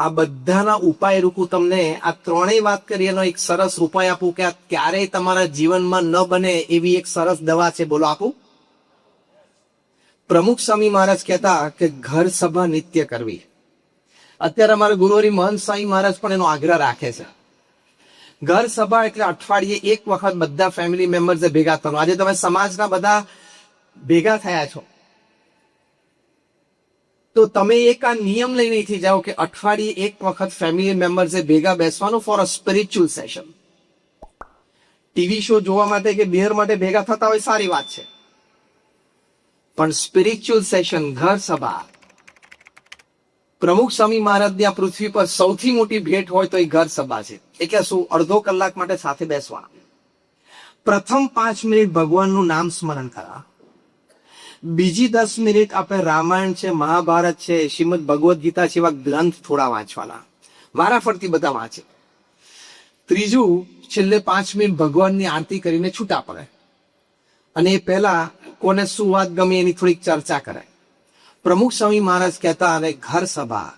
આ બધાના ઉપાય રૂપું તમને આ ત્રણેય વાત કરી એનો એક સરસ ઉપાય આપું કે આ ક્યારેય તમારા જીવનમાં ન બને એવી એક સરસ દવા છે. બોલો આપું? પ્રમુખ સ્વામી મહારાજ કહેતા કે ઘર સભા નિત્ય કરવી. અત્યારે અમારા ગુરુહરિ મહંત સ્વામી મહારાજ પણ એનો આગ્રહ રાખે છે. ઘર સભા એટલે અઠવાડિયે એક વખત બધા ફેમિલી મેમ્બર્સ ભેગા થવાનું. આજે તમે સમાજના બધા ભેગા થયા છો તો તમે એક આ નિયમ લઈને અહીંથી જાઓ કે અઠવાડિયે એક વખત ફેમિલી મેમ્બર્સે ભેગા બેસવાનું for a spiritual session. TV show જોવા માટે કે બિયર માટે ભેગા થતા હોય સારી વાત છે, પણ સ્પિરિચ્યુઅલ સેશન, ઘર સભા, પ્રમુખ સ્વામી મહારાજની આ પૃથ્વી પર સૌથી મોટી ભેટ હોય તો એ ઘર સભા છે. એટલે શું? અડધો કલાક માટે સાથે બેસવા. પ્રથમ 5 મિનિટ ભગવાનનું નામ સ્મરણ કરવા. બીજી 10 મિનિટ આપણે રામાયણ છે, મહાભારત છે, શ્રીમદ ભગવદ્ ગીતા છે એવા ગ્રંથ થોડા વાંચવાના. વારાફરતી બધા વાંચે. ત્રીજું, છેલ્લે 5 મિનિટ ભગવાનની આરતી કરીને છૂટા પડે અને એ પહેલા કોને શું વાત ગમે એની થોડીક ચર્ચા કરે. પ્રમુખ સ્વામી મહારાજ કહેતા અને ઘર સભા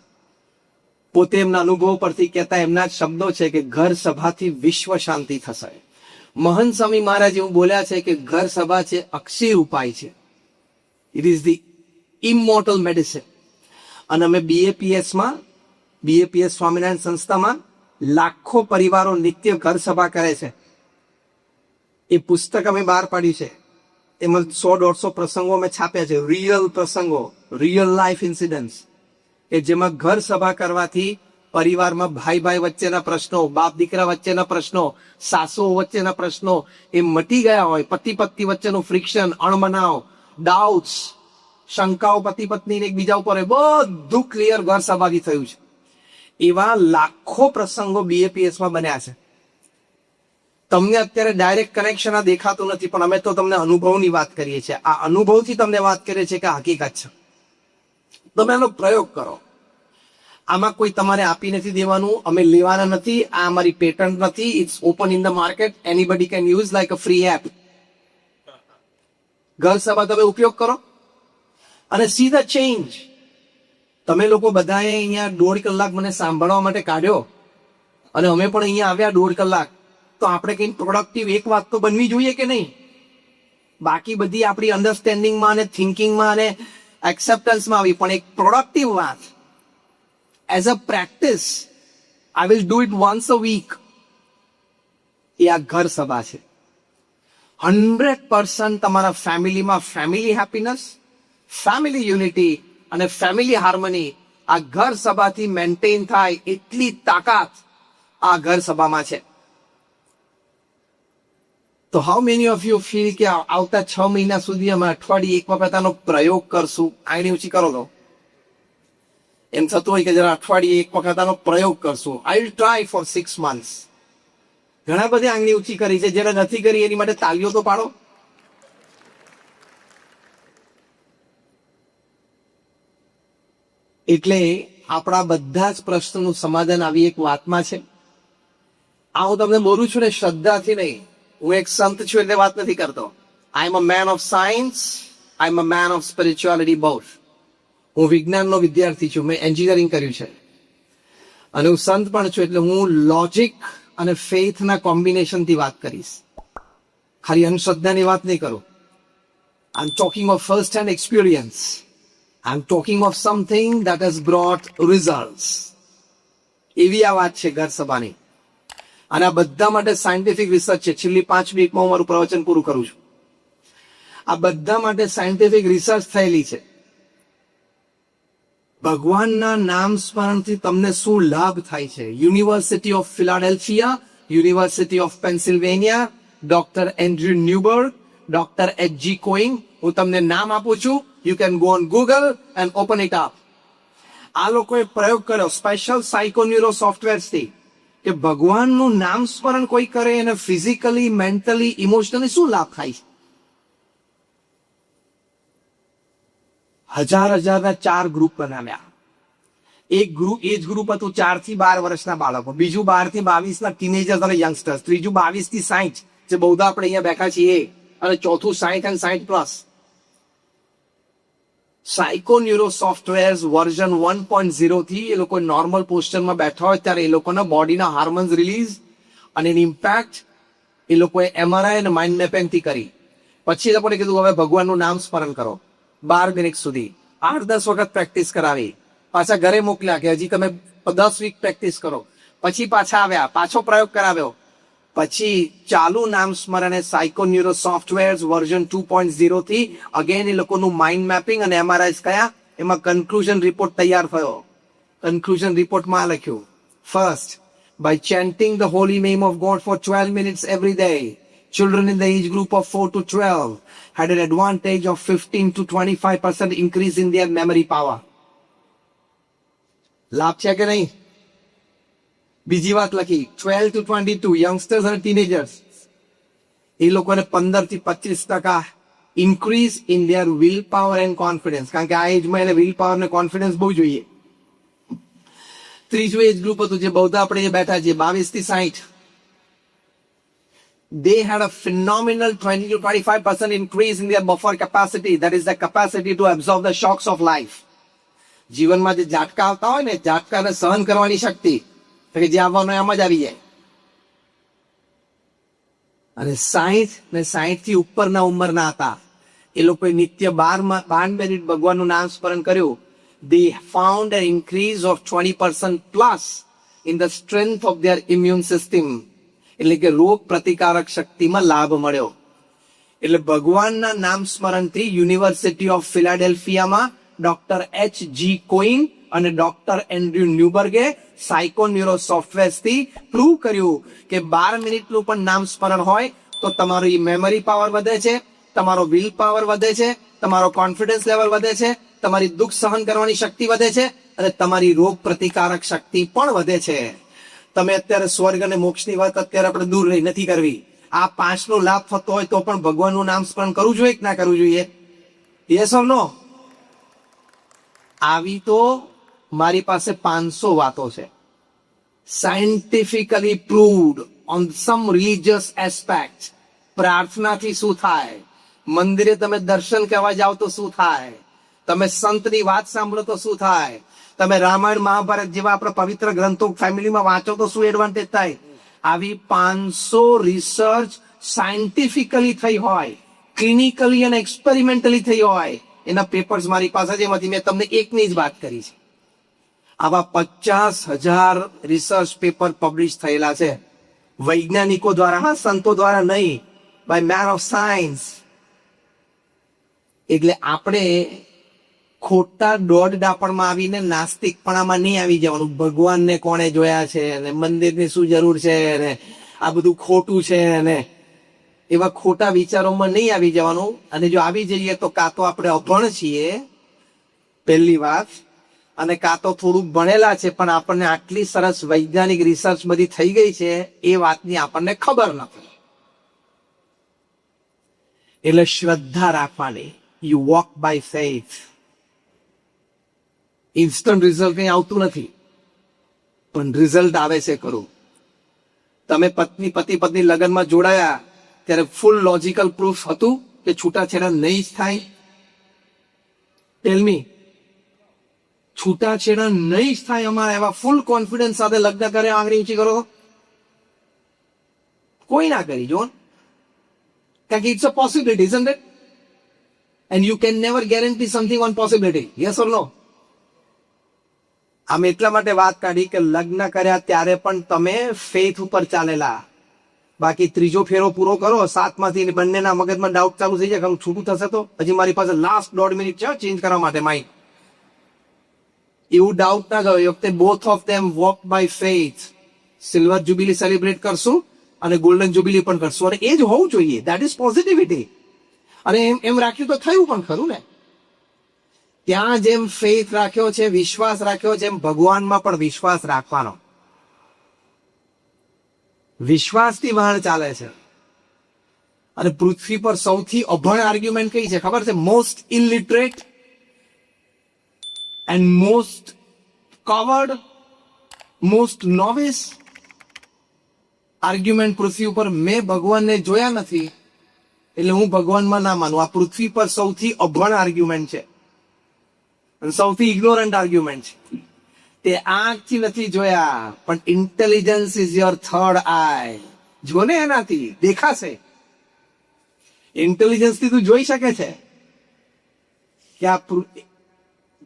પોતે એમના અનુભવ પરથી કહેતા એમના જ શબ્દો છે કે ઘર સભાથી વિશ્વ શાંતિ થશે. મહંત સ્વામી મહારાજ એવું બોલ્યા છે કે ઘર સભા છે અક્ષય ઉપાય છે. It is the ઇમોર્ટલ medicine. અને અમે બીએપીએસ સ્વામિનારાયણ સંસ્થામાં લાખો પરિવારો નિત્ય ઘર સભા કરે છે. એ પુસ્તક અમે બહાર પાડ્યું છે. એમાં 100-150 પ્રસંગો અમે છાપ્યા છે. રિયલ પ્રસંગો, રિયલ લાઈફ ઇન્સિડન્ટ્સ કે જેમાં ઘર સભા કરવાથી પરિવારમાં ભાઈ વચ્ચેના પ્રશ્નો, બાપ દીકરા વચ્ચેના પ્રશ્નો, સાસુઓ વચ્ચેના પ્રશ્નો એ મટી ગયા હોય. પતિ પત્ની વચ્ચેનું ફ્રિક્શન, અણમનાવ, ડાઉટ્સ, શંકાઓ પતિ પત્ની એકબીજા ઉપર બધું ક્લિયર ઘર સભાથી થયું છે. એવા લાખો પ્રસંગો બીએપીએસમાં બન્યા છે. તમને અત્યારે ડાયરેક્ટ કનેક્શન આ દેખાતું નથી, પણ અમે તો તમને અનુભવની વાત કરીએ છીએ. આ અનુભવથી તમને વાત કરીએ છીએ કે હકીકત છે. તમે એનો પ્રયોગ કરો. આમાં કોઈ તમારે આપી નથી દેવાનું, અમે લેવાના નથી. આ અમારી પેટન્ટ નથી. It's open in the market. Anybody can use like a free app. ઘર સભા તમે ઉપયોગ કરો અને સી ધ ચેન્જ. તમે લોકો બધાએ અહીંયા 1.5 કલાક મને સાંભળવા માટે કાઢ્યો અને અમે પણ અહીંયા આવ્યા 1.5 કલાક, તો આપણે કઈ પ્રોડક્ટિવ એક વાત તો બનવી જોઈએ કે નહીં? બાકી બધી આપણી અન્ડરસ્ટેન્ડિંગમાં અને થિંકિંગમાં અને એક્સેપ્ટન્સમાં આવી, પણ એક પ્રોડક્ટિવ વાત as a practice, I will do it once a week. એ આ ઘર સભા છે. 100% તમારા ફેમિલીમાં ફેમિલી હેપીનેસ, ફેમિલી યુનિટી અને ફેમિલી હાર્મની આ ઘર સભાથી મેન્ટેન થાય એટલી તાકાત આ ઘર સભામાં છે. તો how many of you feel કે આવતા 6 મહિના સુધી અમે અઠવાડિયે એક વખત આનો પ્રયોગ કરશું? આંગળી ઊંચી કરો તો એમ થતું હોય કે જરા અઠવાડિયે એક વખત આનો પ્રયોગ કરશું. I will try for 6 months. ઘણા બધી આંગળી ઊંચી કરી છે. જેને નથી કરી એની માટે તાલીઓ તો પાડો. એટલે આપણા બધા જ પ્રશ્નનું સમાધાન આવી એક વાતમાં છે. આ હું તમને બોલું છું ને શ્રદ્ધાથી નહીં. હું એક સંત છું એટલે વાત નથી કરતો. I am a man of science, I am a man of spirituality both. હું વિજ્ઞાનનો વિદ્યાર્થી છું. મેં એન્જિનિયરિંગ કર્યું છે અને હું સંત પણ છું. એટલે હું લોજિક અને ફેથના કોમ્બિનેશનથી વાત કરીશ. ખાલી અંધશ્રદ્ધાની વાત નહીં કરું. I am talking of first hand experience. I am talking of something that has brought results. એવી આ વાત છે ઘર સભાની. અને આ બધા માટે સાયન્ટિફિક રિસર્ચ છે. છેલ્લી 5 મિનિટમાં હું મારું પ્રવચન પૂરું કરું છું. આ બધા માટે સાયન્ટિફિક રિસર્ચ થયેલી છે. ભગવાનના નામ સ્મરણથી તમને શું લાભ થાય છે? University of Philadelphia, university of Pennsylvania, doctor Andrew Newberg, doctor H G. Koenig, હું તમને નામ આપું છું. You can go on Google and open it up. આ લોકોએ પ્રયોગ કર્યો સ્પેશિયલ સાયકોન્યુરો સોફ્ટવેરથી કે ભગવાનનું નામ સ્મરણ કોઈ કરે એને ફિઝિકલી, મેન્ટલી, ઇમોશનલી શું લાભ થાય છે. હજારના 4 ગ્રુપ બનાવ્યા. એક ગ્રુપ, એજ ગ્રુપ હતું 4 થી 12 વર્ષના બાળકો, બીજું 12 થી 22 ટીનેજર્સ અને યંગસ્ટર્સ, ત્રીજું 22 થી 60 જે બહુધા આપણે અહીંયા બેઠા છીએ, અને ચોથું 60 અને 60 પ્લસ. સાયકોન્યુરો સોફ્ટવેર વર્ઝન 1.0 થી એ લોકો નોર્મલ પોસ્ચરમાં બેઠા હોય ત્યારે એ લોકોના બોડીના હાર્મોન્સ રિલીઝ અને એની ઇમ્પેક્ટ એ લોકોએ MRI અને માઇન્ડ મેપિંગ થી કરી. પછી એ લોકોને કીધું હવે ભગવાનનું નામ સ્મરણ કરો 12 મિનિટ સુધી. 8-10 વખત પ્રેક્ટિસ કરાવી, પાછા ઘરે મોકલ્યા કે હજી તમે 10 વીક પ્રેક્ટિસ કરો. પછી પાછા આવ્યા, પાછો પ્રયોગ કરાવ્યો. પછી ચાલુ નામ સ્મરણ સાયકોન્યુરો સોફ્ટવેર વર્ઝન 2.0 થી અગેન એ લોકોનું માઇન્ડ મેપિંગ અને MRI કયા, એમાં કન્ક્લુઝન રિપોર્ટ તૈયાર થયો. કન્ક્લુઝન રિપોર્ટમાં લખ્યું, first, by chanting the holy name of God for 12 minutes every day, children in the age group of 4 to 12 had an advantage of 15 to 25% increase in their memory power. લાભ છે કે નહીં? બીજી વાત લખી, 12 to 22 યંગસ્ટર્સ અને teenagers, એ લોકોને 15 થી 25% increase in their will power and confidence. કારણ કે આ એજમાં એને વિલ પાવર ને કોન્ફિડન્સ બહુ જોઈએ. ત્રીજું એજ ગ્રુપ હતું જે બધા આપણે જે બેઠા છીએ 22 થી 60, they had a phenomenal 20 to 25% increase in their buffer capacity, that is the capacity to absorb the shocks of life. જીવનમાં જે ઝાટકા આવતા હોય ને, ઝાટકાને સહન કરવાની શક્તિ કે જે આવવાનો એમ જ આવી જાય. અને 60 ને 60 થી ઉપરના ઉંમરના હતા એ લોકોએ નિત્ય 12 મિનિટ ભગવાનનું નામ સ્મરણ કર્યું. They found an increase of 20% plus in the strength of their immune system. એટલે કે રોગ પ્રતિકારક શક્તિમાં લાભ મળ્યો. એટલે ભગવાનના નામ સ્મરણથી યુનિવર્સિટી ઓફ ફિલાડેલ્ફિયામાં ડોક્ટર H.G. કોઈન અને ડોક્ટર એન્ડ્રુ ન્યુબર્ગે સાયકોન્યુરો સોફ્ટવેરથી પ્રૂવ કર્યું કે 12 મિનિટનું પણ નામ સ્મરણ હોય તો તમારી મેમરી પાવર વધે છે, તમારો વિલ પાવર વધે છે, તમારો કોન્ફિડન્સ લેવલ વધે છે, તમારી દુઃખ સહન કરવાની શક્તિ વધે છે અને તમારી રોગ પ્રતિકારક શક્તિ પણ વધે છે. તમે અત્યારે સ્વર્ગ અને મોક્ષની વાત અત્યારે આપણે દૂર રહી નથી કરવી. આ 5 નો લાભ થતો હોય તો પણ ભગવાનનું નામ સ્મરણ કરવું જોઈએ કે ના કરવું જોઈએ? Yes or no? આવી તો મારી પાસે 500 વાતો છે, scientifically proved on some religious aspect. પ્રાર્થનાથી શું થાય, મંદિરે તમે દર્શન કરવા જાઓ તો શું થાય, તમે સંતની વાત સાંભળો તો શું થાય, તમે રામાયણ મહાભારત જેવા આપણા પવિત્ર ગ્રંથો ફેમિલીમાં વાંચો તો શું એડવાન્ટેજ થાય. આવી 500 રિસર્ચ સાયન્ટિફિકલી થઈ હોય, ક્લિનિકલી અને એક્સપેરિમેન્ટલી થઈ હોય, એના પેપર્સ મારી પાસે છે. એમાંથી મેં તમને એકની જ વાત કરી છે. આવા 50,000 રિસર્ચ પેપર પબ્લિશ થયેલા છે વૈજ્ઞાનિકો દ્વારા, હા, સંતો દ્વારા નહીં, બાય મેન ઓફ સાયન્સ. એટલે આપણે ખોટા દોઢ ડાપણમાં આવીને નાસ્તિકપણામાં નહીં આવી જવાનું. ભગવાનને કોણે જોયા છે અને મંદિરની શું જરૂર છે અને આ બધું ખોટું છે અને એવા ખોટા વિચારોમાં નહીં આવી જવાનું. અને જો આવી જઈએ તો કાં તો આપણે અભણ છીએ પહેલી વાત, અને કાં તો થોડુંક ભણેલા છે પણ આપણને આટલી સરસ વૈજ્ઞાનિક રિસર્ચ બધી થઈ ગઈ છે એ વાતની આપણને ખબર નથી. એટલે શ્રદ્ધા રાખવાની. You walk by faith. Instant result કઈ આવતું નથી, પણ રિઝલ્ટ આવે છે ખરું. તમે પતિ પત્ની લગ્નમાં જોડાયા ત્યારે ફૂલ લોજિકલ પ્રૂફ હતું કે છૂટાછેડા નહીં જ થાય? ટેલ મી, છૂટાછેડા નહીં જ થાય અમારા એવા ફૂલ કોન્ફિડન્સ સાથે લગ્ન કરે, આંગળી ઊંચી કરો? કોઈ ના કરી જો. કારણ કે it's a possibility, isn't it? And you can never guarantee something on possibility. Yes or no? આમ એટલા માટે વાત કાઢી કે લગ્ન કર્યા ત્યારે પણ તમે ફેથ ઉપર ચાલેલા. બાકી ત્રીજો ફેરો પૂરો કરો, 7માંથી બંનેના મગજમાં ડાઉટ ચાલુ થઈ જાય કે છૂટું થશે તો હજી મારી પાસે લાસ્ટ 1.5 મિનિટ છે ચેન્જ કરવા માટે માઇન્ડ. એવું ડાઉટ ના કરો. એ વખતે both of them walk by faith. Silver jubilee celebrate કરશું અને ગોલ્ડન જ્યુબિલી પણ કરશું, અને એ જ હોવું જોઈએ. That is positivity. અને એમ રાખ્યું તો થયું પણ ખરું ને. ત્યાં જેમ ફેથ રાખ્યો છે, વિશ્વાસ રાખ્યો છે, એમ ભગવાનમાં પણ વિશ્વાસ રાખવાનો. વિશ્વાસથી વાહન ચાલે છે. અને પૃથ્વી પર સૌથી અભણ આર્ગ્યુમેન્ટ કઈ છે ખબર છે? Most illiterate and most coward, most novice argument પૃથ્વી ઉપર. મેં ભગવાનને જોયા નથી એટલે હું ભગવાનમાં ના માનું. આ પૃથ્વી પર સૌથી અભણ આર્ગ્યુમેન્ટ છે. અને સૌથી ઇગ્નોરન્ટ આર્ગ્યુમેન્ટ છે. તે આંખથી નથી જોયા, પણ ઇન્ટેલિજન્સ ઇઝ યોર થર્ડ આઈ. જો ને એનાથી દેખાશે. ઇન્ટેલિજન્સ થી તું જોઈ શકે છે.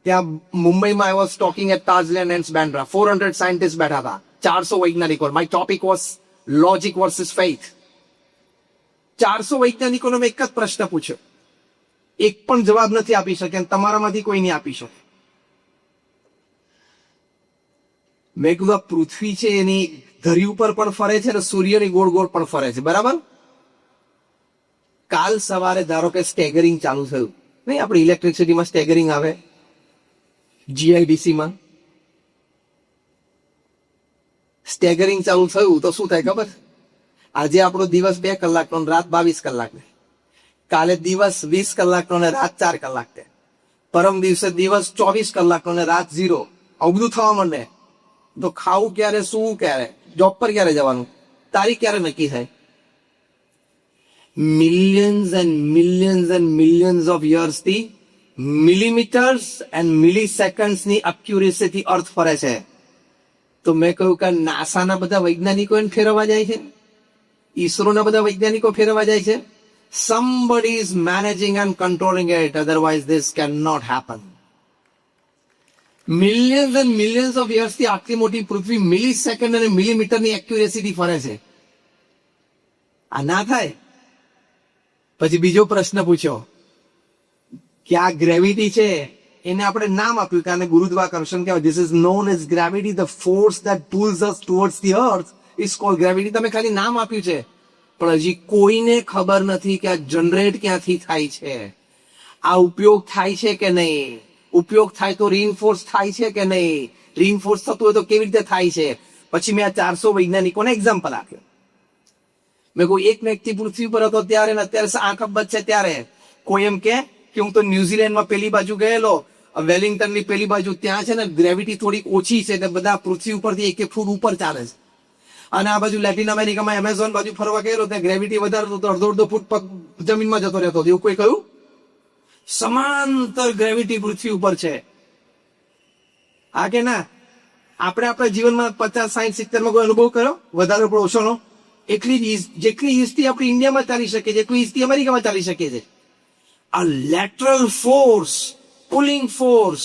ત્યાં મુંબઈમાં I was talking at Taj Land and Bandra. 400 scientist બેઠા હતા, 400 વૈજ્ઞાનિકો. My topic was logic versus faith. 400 વૈજ્ઞાનિકોનો મેં એક જ પ્રશ્ન પૂછ્યો, એક પણ જવાબ નથી આપી શકે, તમારામાંથી કોઈ નહીં આપી શકે. મેં કીધું પૃથ્વી છે એની ધરી ઉપર પણ ફરે છે અને સૂર્યની ગોળ ગોળ પણ ફરે છે, બરાબર. કાલ સવારે ધારો કે સ્ટેગરિંગ ચાલુ થયું, નહીં આપણે ઇલેક્ટ્રિસિટીમાં સ્ટેગરિંગ આવે, જીઆઈડીસીમાં સ્ટેગરિંગ ચાલુ થયું તો શું થાય ખબર? આજે આપણો દિવસ 2 કલાકનો, રાત 22 કલાકનો. કાલે દિવસ 20 કલાકનો ને રાત 4 કલાક. પરમ દિવસે દિવસ 24 કલાકનો ને રાત 0. આવું બધું થવા માંડે તો ખાવું ક્યારે, શું ક્યારે, જોબ પર ક્યારે જવાનું, તારીખ ક્યારે નક્કી થાય? Millions and millions of years થી મિલીમીટર્સ એન્ડ મિલી સેકન્ડ્સ ની અક્યુરેસી થી અર્થ ફરે છે. તો મેં કહ્યું કે નાસાના બધા વૈજ્ઞાનિકો એને ફેરવવા જાય છે, ઈસરોના બધા વૈજ્ઞાનિકો ફેરવવા જાય છે. Somebody is managing and controlling it, otherwise this cannot happen. Millions and millions of years થી આટલી મોટી પૃથ્વી મિલી સેકન્ડ અને મિલીમીટર ની એક્યુરેસી થી ફરે છે. આ ના થાય. પછી બીજો પ્રશ્ન પૂછ્યો કે આ ગ્રેવિટી છે, એને આપણે નામ આપ્યું કે આને ગુરુત્વાકર્ષણ કહેવાય. This is known as gravity. The force that pulls us towards the earth is called gravity. તમે ખાલી નામ આપ્યું છે, પણ હજી કોઈને ખબર નથી કે આ જનરેટ ક્યાંથી થાય છે, આ ઉપયોગ થાય છે કે નહીં, ઉપયોગ થાય તો રીઇન્ફોર્સ થાય છે કે નહીં, રીઇન્ફોર્સ થતું હોય તો કેવી રીતે થાય છે. પછી મેં આ 400 વૈજ્ઞાનિકોને એક્ઝામ્પલ આપ્યું. મેં કોઈ એક વ્યક્તિ પૃથ્વી પર હતો ત્યારે ને અત્યારે 8 અબજ છે ત્યારે. કોઈ એમ કે હું તો ન્યુઝીલેન્ડમાં પેલી બાજુ ગયેલો, વેલિંગ્ટન ની પેલી બાજુ, ત્યાં છે ને ગ્રેવિટી થોડીક ઓછી છે એટલે બધા પૃથ્વી ઉપરથી 1 ફૂટ ઉપર ચાલે છે. અને આ બાજુ લેટિન અમેરિકામાં એમેઝોન બાજુ ફરવા ગયેલો, ત્યાં ગ્રેવિટી વધારે તો અડધો ફૂટ જમીનમાં જતો રહેતો. એવું કોઈ કહ્યું? સમાંતર ગ્રેવિટી પૃથ્વી ઉપર છે. હા કે ના? આપણે આપણા જીવનમાં 50, 60, 70 માં કોઈ અનુભવ કર્યો વધારે પણ ઓછોનો? જેટલી ઈઝથી આપણે ઇન્ડિયામાં ચાલી શકીએ છીએ, એટલી ઈઝથી અમેરિકામાં ચાલી શકીએ છીએ. આ લેટરલ ફોર્સ, પુલિંગ ફોર્સ.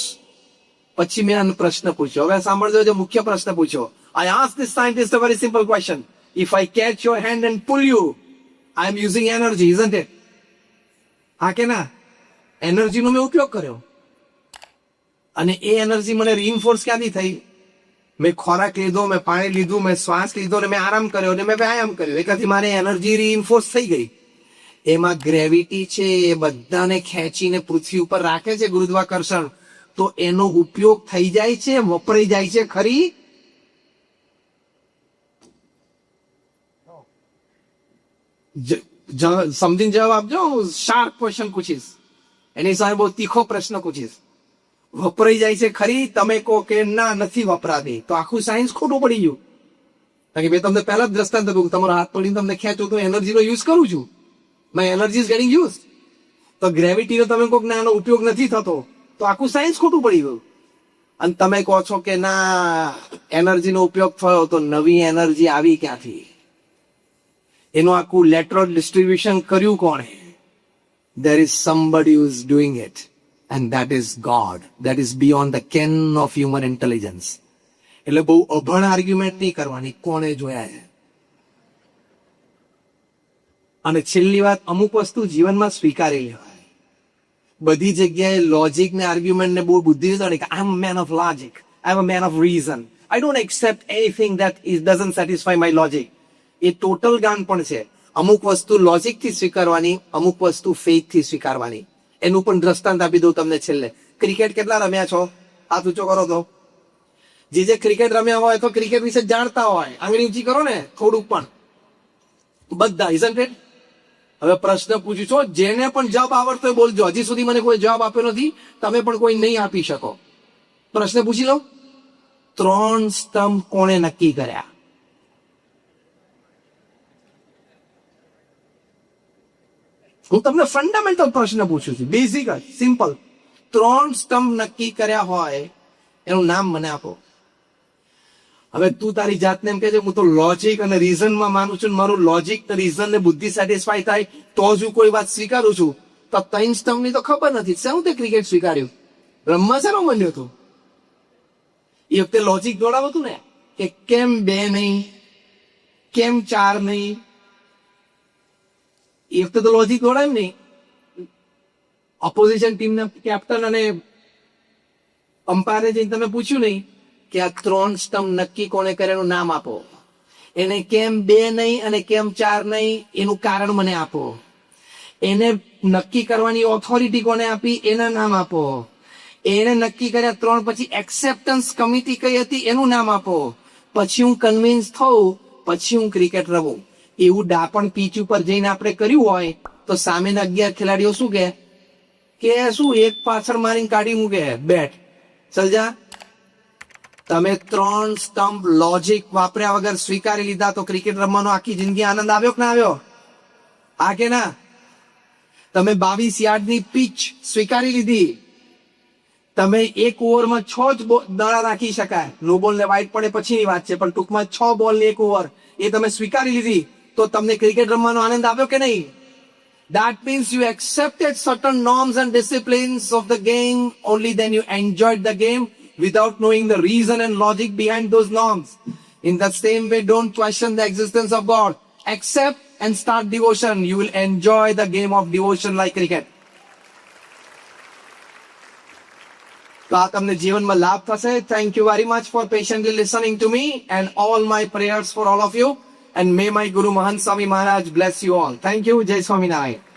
પછી મેં આનો પ્રશ્ન પૂછ્યો. હવે સાંભળજો, જે મુખ્ય પ્રશ્ન પૂછ્યો. I asked this scientist a very simple question. If I catch your hand and pull you, I am using energy, isn't it? હા કે ના? એનર્જીનો મેં ઉપયોગ કર્યો અને એ એનર્જી મને રીઇન્ફોર્સ ક્યાંથી થઈ? મેં ખોરાક લીધો, મેં પાણી લીધું, મેં શ્વાસ લીધો અને મેં આરામ કર્યો અને મેં વ્યાયામ કર્યો. એકાથી મારે એનર્જી રીઇન્ફોર્સ થઈ ગઈ. એમાં ગ્રેવિટી છે, એ બધાને ખેંચીને પૃથ્વી ઉપર રાખે છે, ગુરુત્વાકર્ષણ. તો એનો ઉપયોગ થઈ જાય છે, વપરાઈ જાય છે ખરી? સમજીને જવાબ આપજો. શાર્પ ક્વેશ્ચન પૂછીશ, એની સામે બહુ તીખો પ્રશ્ન પૂછીશ. વપરાઈ જાય છે ખરી? તમે કહો કે ના, નથી વપરાતી, તો આખું સાયન્સ ખોટું પડી ગયું. કારણ કે મેં તમને પહેલા જ દ્રષ્ટાંત આપ્યું, તમારો હાથ પડીને તમને ખેંચો તો એનર્જીનો યુઝ કરું છું. My energy is getting use. તો ગ્રેવિટીનો તમે કહો કે ના, એનો ઉપયોગ નથી થતો, તો આખું સાયન્સ ખોટું પડી ગયું. અને તમે કહો છો કે ના, એનર્જીનો ઉપયોગ થયો, તો નવી એનર્જી આવી ક્યાંથી? એનું આખું લેટરલ ડિસ્ટ્રીબ્યુશન કર્યું કોણે? There is somebody who is doing it, and that is God. That is beyond the ken of human intelligence. એટલે બહુ અભણ આર્ગ્યુમેન્ટ નહીં કરવાની, કોણે જોયા છે. અને છેલ્લી વાત, અમુક વસ્તુ જીવનમાં સ્વીકારી લેવાય. બધી જગ્યાએ લોજિક ને આર્ગ્યુમેન્ટ ને બહુ બુદ્ધિ કે I am man of logic, I am a man of reason, I don't accept anything that doesn't satisfy my logic. એ ટોટલ ગાન પણ છે. અમુક વસ્તુ લોજિક થી સ્વીકારવાની, અમુક વસ્તુ ફેથ થી સ્વીકારવાની. એનું પણ દ્રષ્ટાંત આપી દઉં તમને છેલ્લે. ક્રિકેટ કેટલા રમ્યા છો? હાથ ઊંચો કરો તો. જે ક્રિકેટ રમ્યા હોય તો ક્રિકેટ વિશે જાણતા હોય, આંગળી ઊંચી કરો ને થોડુંક પણ. બધા, ઇઝન્ટ ઇટ? હવે પ્રશ્ન પૂછું છો, જેને પણ જવાબ આવડતો હોય બોલજો. હજી સુધી મને કોઈ જવાબ આપ્યો નથી, તમે પણ કોઈ નહીં આપી શકો. પ્રશ્ન પૂછી લો. 3 સ્તંભ કોણે નક્કી કર્યા? હું તમને ફંડામેન્ટલ પ્રશ્ન પૂછું છું, બેઝિક, સિમ્પલ. 3 સ્તંભ નક્કી કર્યા હોય એનું નામ મને આપો. હવે તું તારી જાતને એમ કે છે હું તો લોજિક અને રીઝનમાં માનું છું, મારું લોજિક રીઝન ને બુદ્ધિ સેટિસ્ફાય થાય તો જ હું કોઈ વાત સ્વીકારું છું. તો 3 સ્તંભની તો ખબર નથી, શું તે ક્રિકેટ સ્વીકાર્યું? રમવા શેનો બન્યો તું? એ વખતે લોજિક દોડાવું હતું ને કે કેમ 2 નહીં, કેમ 4 નહીં. એ વખતે તો લોજિક દોડાયું નહીં. ઓપોઝિશન ટીમના કેપ્ટન અને અમ્પાયરને જઈને તમે પૂછ્યું નહીં કે આ 3 સ્તંભ નક્કી કોને કર્યાનું નામ આપો. એને કેમ 2 નહીં અને કેમ 4 નહીં એનું કારણ મને આપો. એને નક્કી કરવાની ઓથોરિટી કોને આપી એના નામ આપો. એને નક્કી કર્યા 3 પછી એક્સેપ્ટન્સ કમિટી કઈ હતી એનું નામ આપો. પછી હું કન્વિન્સ થઉં, પછી હું ક્રિકેટ રમું. એવું ડાપણ પીચ ઉપર જઈને આપણે કર્યું હોય તો સામેના 11 ખેલાડીઓ શું કે શું એક પાછળ મારીને કાઢી મૂકે બેટ. સમજા? તમે 3 સ્તંભ લોજિક વાપર્યા વગર સ્વીકારી લીધા તો ક્રિકેટ રમવાનો આખી જિંદગી આનંદ આવ્યો કે ના આવ્યો? આ કે ના? તમે 22 યાર્ડની પીચ સ્વીકારી લીધી. તમે 1 ઓવરમાં 6 જ દડા નાખી શકાય, નો બોલ ને વાઇડ પડે પછીની વાત છે, પણ ટૂંકમાં 6 બોલ ની 1 ઓવર એ તમે સ્વીકારી લીધી તો તમને ક્રિકેટ રમવાનો આનંદ આવ્યો કે નહીં? That means you accepted certain norms and disciplines of the game. Only then you enjoyed the game without knowing the reason and logic behind those norms. In the same way, don't question the existence of God. Accept and start devotion. You will enjoy the game of devotion like cricket. તો આ તમને જીવનમાં લાભ થશે. Thank you very much for patiently listening to me, and all my prayers for all of you. And may my Guru Mahant Swami Maharaj bless you all. Thank you. Jai Swaminarayan.